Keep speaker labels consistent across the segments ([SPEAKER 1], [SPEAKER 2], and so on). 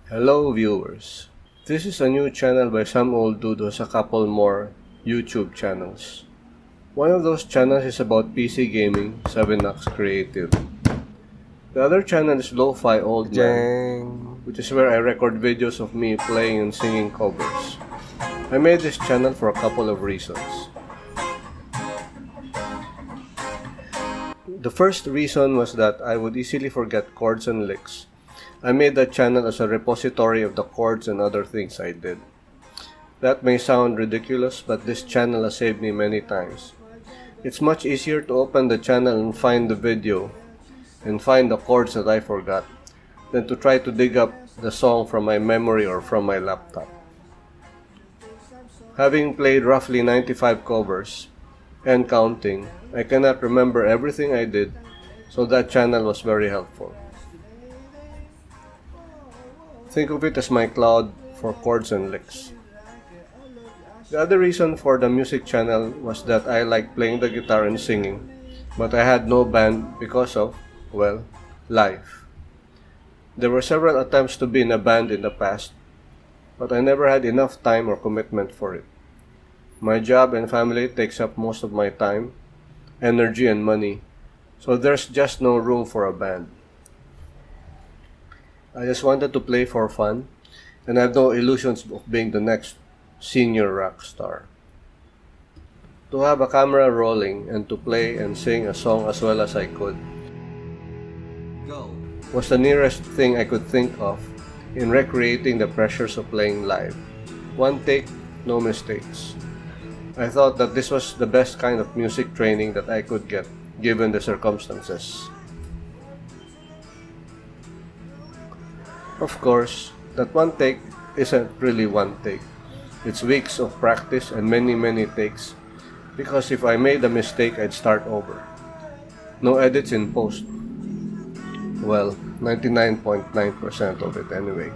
[SPEAKER 1] Hello viewers. This is a new channel by some old dude who has a couple more YouTube channels. One of those channels is about PC gaming, 7X Creative. The other channel is Lo-Fi Old Man, which is where I record videos of me playing and singing covers. I made this channel for a couple of reasons. The first reason was that I would easily forget chords and licks. I made that channel as a repository of the chords and other things I did. That may sound ridiculous, but this channel has saved me many times. It's much easier to open the channel and find the video and find the chords that I forgot than to try to dig up the song from my memory or from my laptop. Having played roughly 95 covers and counting, I cannot remember everything I did, so that channel was very helpful. Think of it as my cloud for chords and licks. The other reason for the music channel was that I liked playing the guitar and singing, but I had no band because of, well, life. There were several attempts to be in a band in the past, but I never had enough time or commitment for it. My job and family takes up most of my time, energy, and money, so there's just no room for a band. I just wanted to play for fun, and I have no illusions of being the next senior rock star. To have a camera rolling and to play and sing a song as well as I could was the nearest thing I could think of in recreating the pressures of playing live. One take, no mistakes. I thought that this was the best kind of music training that I could get, given the circumstances. Of course, that one take isn't really one take. It's weeks of practice and many takes, because if I made a mistake, I'd start over. No edits in post. Well, 99.9% of it anyway.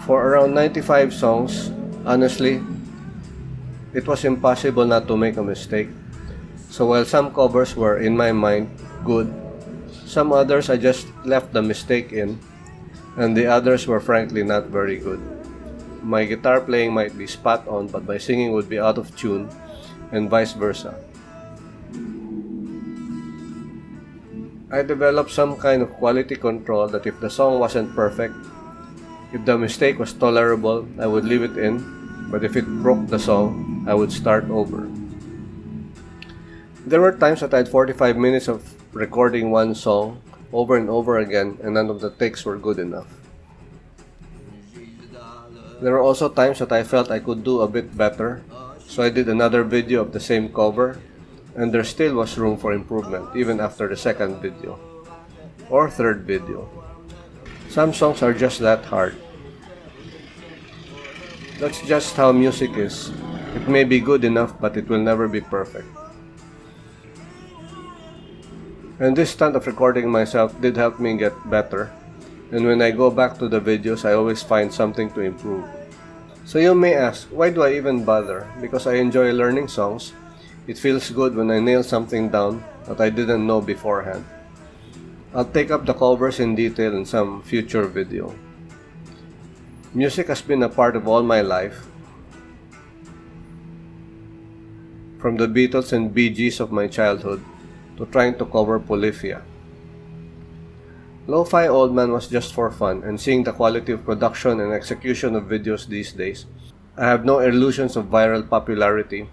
[SPEAKER 1] For around 95 songs, honestly, it was impossible not to make a mistake. So while some covers were, in my mind, good, some others I just left the mistake in, and the others were frankly not very good. My guitar playing might be spot on, but my singing would be out of tune, and vice versa. I developed some kind of quality control that if the song wasn't perfect, if the mistake was tolerable, I would leave it in, but if it broke the song, I would start over. There were times that I had 45 minutes of recording one song over and over again, and none of the takes were good enough. There were also times that I felt I could do a bit better, so I did another video of the same cover, and there still was room for improvement even after the second video or third video. Some songs are just that hard. That's just how music is. It may be good enough, but it will never be perfect. And this stunt of recording myself did help me get better, and when I go back to the videos, I always find something to improve. So you may ask, why do I even bother? Because I enjoy learning songs. It feels good when I nail something down that I didn't know beforehand. I'll take up the covers in detail in some future video. Music has been a part of all my life, from the Beatles and Bee Gees of my childhood to trying to cover Polyphia. Lo-Fi Old Man was just for fun, and seeing the quality of production and execution of videos these days, I have no illusions of viral popularity,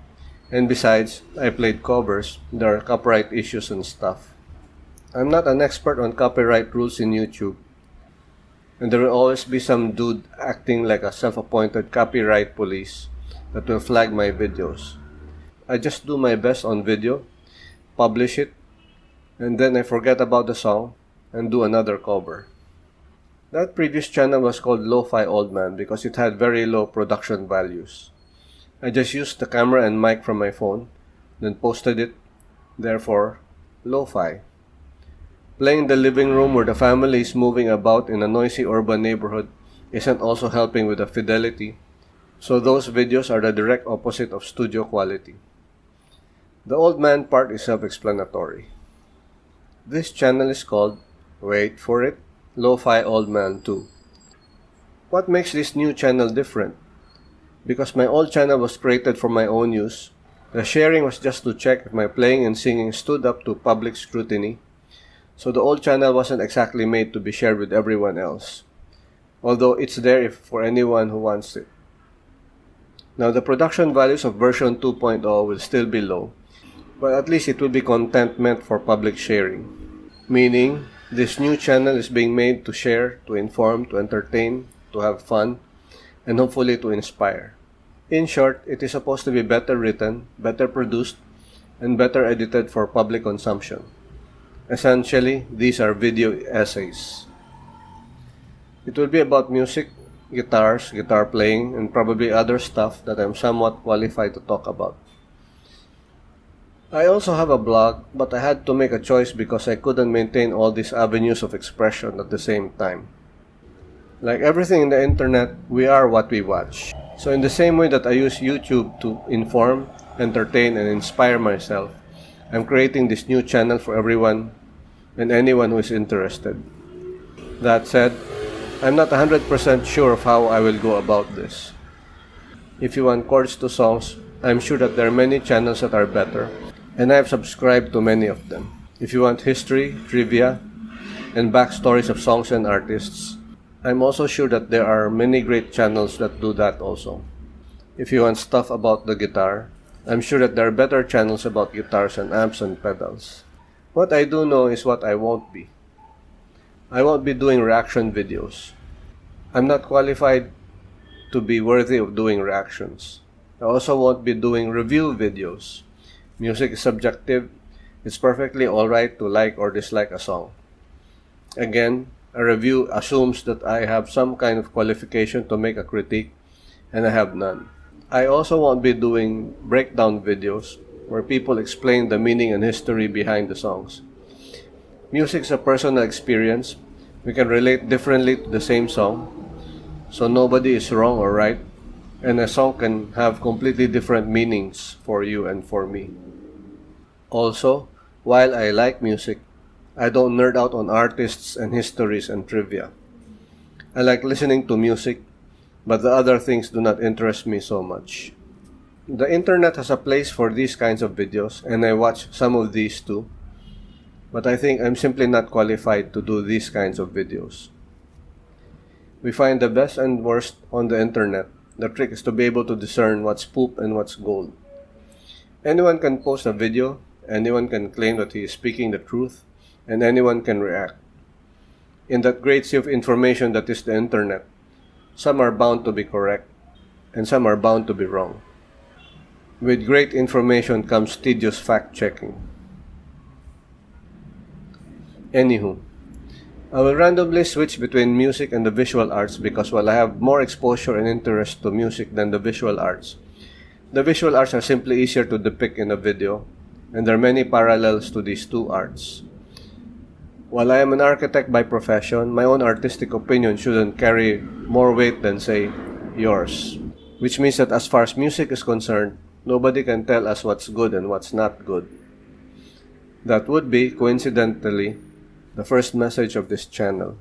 [SPEAKER 1] and besides, I played covers, there are copyright issues and stuff. I'm not an expert on copyright rules in YouTube, and there will always be some dude acting like a self-appointed copyright police that will flag my videos. I just do my best on video, publish it, and then I forget about the song and do another cover. That previous channel was called Lo-Fi Old Man because it had very low production values. I just used the camera and mic from my phone, then posted it, therefore, lo-fi. Playing in the living room where the family is moving about in a noisy urban neighborhood isn't also helping with the fidelity, so those videos are the direct opposite of studio quality. The old man part is self-explanatory. This channel is called, wait for it, Lo-Fi Old Man 2. What makes this new channel different? Because my old channel was created for my own use, the sharing was just to check if my playing and singing stood up to public scrutiny, so the old channel wasn't exactly made to be shared with everyone else, although it's there for anyone who wants it. Now the production values of version 2.0 will still be low, but at least it will be content meant for public sharing, meaning this new channel is being made to share, to inform, to entertain, to have fun, and hopefully to inspire. In short, it is supposed to be better written, better produced, and better edited for public consumption. Essentially, these are video essays. It will be about music, guitars, guitar playing, and probably other stuff that I'm somewhat qualified to talk about. I also have a blog, but I had to make a choice because I couldn't maintain all these avenues of expression at the same time. Like everything in the internet, we are what we watch. So in the same way that I use YouTube to inform, entertain, and inspire myself, I'm creating this new channel for everyone and anyone who is interested. That said, I'm not 100% sure of how I will go about this. If you want chords to songs, I'm sure that there are many channels that are better, and I have subscribed to many of them. If you want history, trivia, and backstories of songs and artists, I'm also sure that there are many great channels that do that also. If you want stuff about the guitar, I'm sure that there are better channels about guitars and amps and pedals. What I do know is what I won't be. I won't be doing reaction videos. I'm not qualified to be worthy of doing reactions. I also won't be doing review videos. Music is subjective. It's perfectly alright to like or dislike a song. Again, a review assumes that I have some kind of qualification to make a critique, and I have none. I also won't be doing breakdown videos where people explain the meaning and history behind the songs. Music is a personal experience. We can relate differently to the same song, so nobody is wrong or right, and a song can have completely different meanings for you and for me. Also, while I like music, I don't nerd out on artists and histories and trivia. I like listening to music, but the other things do not interest me so much. The internet has a place for these kinds of videos, and I watch some of these too, but I think I'm simply not qualified to do these kinds of videos. We find the best and worst on the internet. The trick is to be able to discern what's poop and what's gold. Anyone can post a video, anyone can claim that he is speaking the truth, and anyone can react. In that great sea of information that is the internet, some are bound to be correct, and some are bound to be wrong. With great information comes tedious fact-checking. Anywho, I will randomly switch between music and the visual arts because while I have more exposure and interest to music than the visual arts, the visual arts are simply easier to depict in a video, and there are many parallels to these two arts. While I am an architect by profession, my own artistic opinion shouldn't carry more weight than, say, yours. Which means that as far as music is concerned, nobody can tell us what's good and what's not good. That would be, coincidentally, the first message of this channel.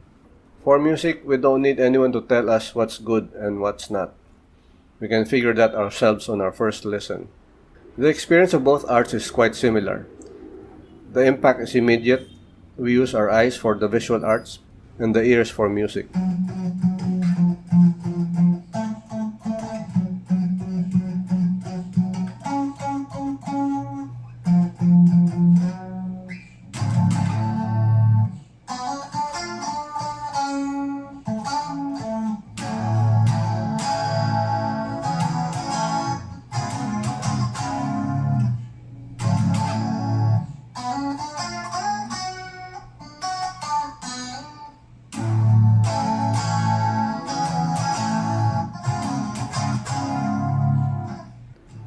[SPEAKER 1] For music, we don't need anyone to tell us what's good and what's not. We can figure that ourselves on our first listen. The experience of both arts is quite similar. The impact is immediate. We use our eyes for the visual arts and the ears for music.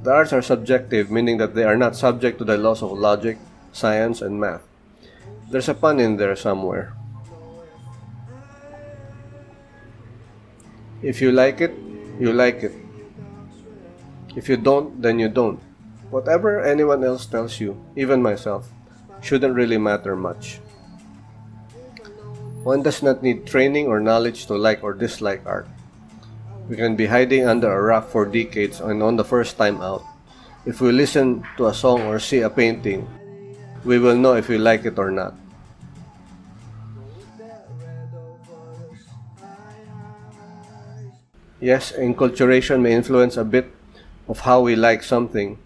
[SPEAKER 1] The arts are subjective, meaning that they are not subject to the laws of logic, science, and math. There's a pun in there somewhere. If you like it, you like it. If you don't, then you don't. Whatever anyone else tells you, even myself, shouldn't really matter much. One does not need training or knowledge to like or dislike art. We can be hiding under a rock for decades and on the first time out. If we listen to a song or see a painting, we will know if we like it or not. Yes, enculturation may influence a bit of how we like something,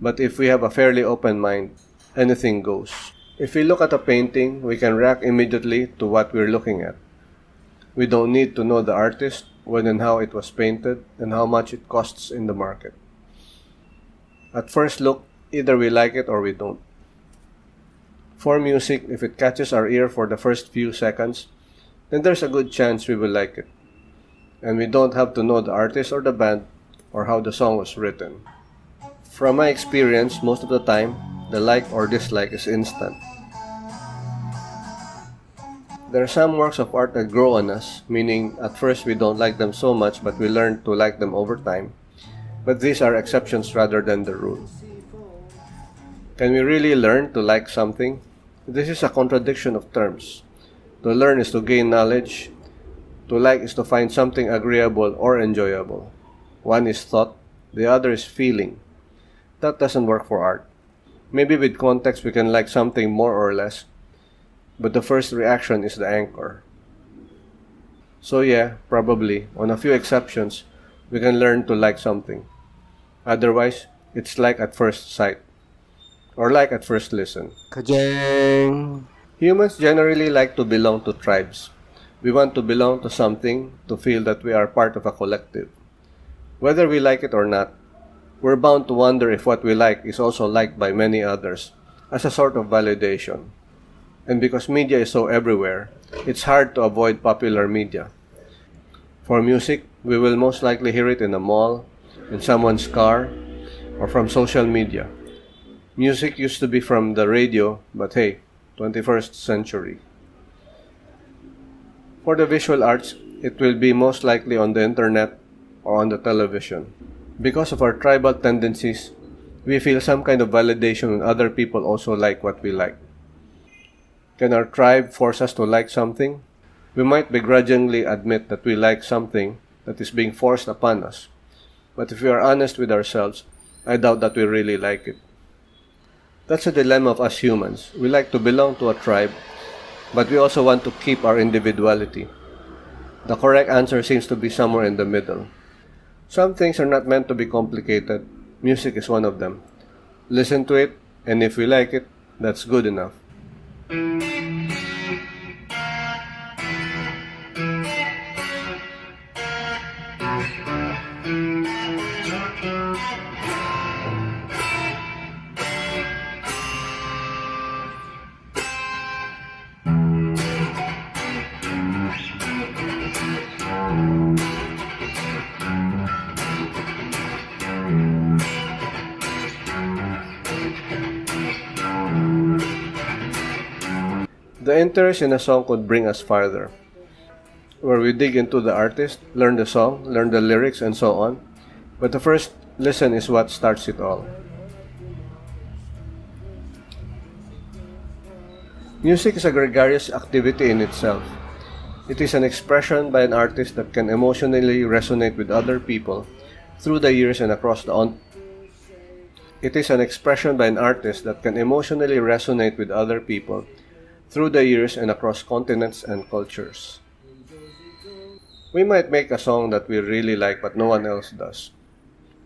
[SPEAKER 1] but if we have a fairly open mind, anything goes. If we look at a painting, we can react immediately to what we're looking at. We don't need to know the artist, when and how it was painted, and how much it costs in the market. At first look, either we like it or we don't. For music, if it catches our ear for the first few seconds, then there's a good chance we will like it. And we don't have to know the artist or the band or how the song was written. From my experience, most of the time, the like or dislike is instant. There are some works of art that grow on us, meaning at first we don't like them so much but we learn to like them over time. But these are exceptions rather than the rule. Can we really learn to like something? This is a contradiction of terms. To learn is to gain knowledge. To like is to find something agreeable or enjoyable. One is thought, the other is feeling. That doesn't work for art. Maybe with context we can like something more or less, but the first reaction is the anchor. So yeah, probably, on a few exceptions, we can learn to like something. Otherwise, it's like at first sight, or like at first listen.
[SPEAKER 2] Kajang!
[SPEAKER 1] Humans generally like to belong to tribes. We want to belong to something, to feel that we are part of a collective. Whether we like it or not, we're bound to wonder if what we like is also liked by many others, as a sort of validation. And because media is so everywhere, it's hard to avoid popular media. For music, we will most likely hear it in a mall, in someone's car, or from social media. Music used to be from the radio, but hey, 21st century. For the visual arts, it will be most likely on the internet or on the television. Because of our tribal tendencies, we feel some kind of validation when other people also like what we like. Can our tribe force us to like something? We might begrudgingly admit that we like something that is being forced upon us. But if we are honest with ourselves, I doubt that we really like it. That's a dilemma of us humans. We like to belong to a tribe, but we also want to keep our individuality. The correct answer seems to be somewhere in the middle. Some things are not meant to be complicated. Music is one of them. Listen to it, and if we like it, that's good enough. The interest in a song could bring us farther, where we dig into the artist, learn the song, learn the lyrics, and so on. But the first listen is what starts it all. Music is a gregarious activity in itself. It is an expression by an artist that can emotionally resonate with other people through the years and across the It is an expression by an artist that can emotionally resonate with other people through the years and across continents and cultures. We might make a song that we really like but no one else does.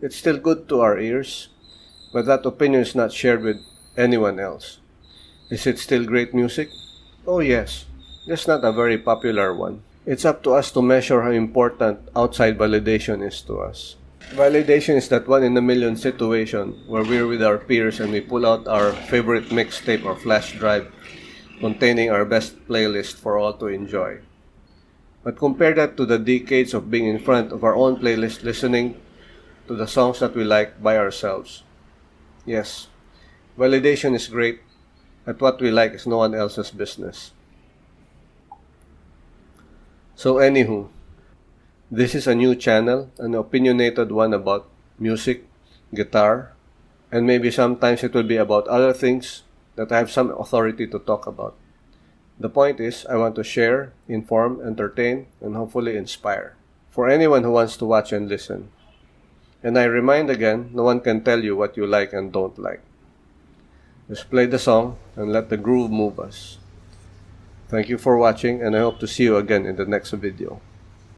[SPEAKER 1] It's still good to our ears, but that opinion is not shared with anyone else. Is it still great music? Oh yes, just not a very popular one. It's up to us to measure how important outside validation is to us. Validation is that one-in-a-million situation where we're with our peers and we pull out our favorite mixtape or flash drive containing our best playlist for all to enjoy. But compare that to the decades of being in front of our own playlist listening to the songs that we like by ourselves. Yes, validation is great, but what we like is no one else's business. So anywho, this is a new channel, an opinionated one about music, guitar, and maybe sometimes it will be about other things that I have some authority to talk about. The point is, I want to share, inform, entertain, and hopefully inspire. For anyone who wants to watch and listen. And I remind again, no one can tell you what you like and don't like. Just play the song and let the groove move us. Thank you for watching, and I hope to see you again in the next video.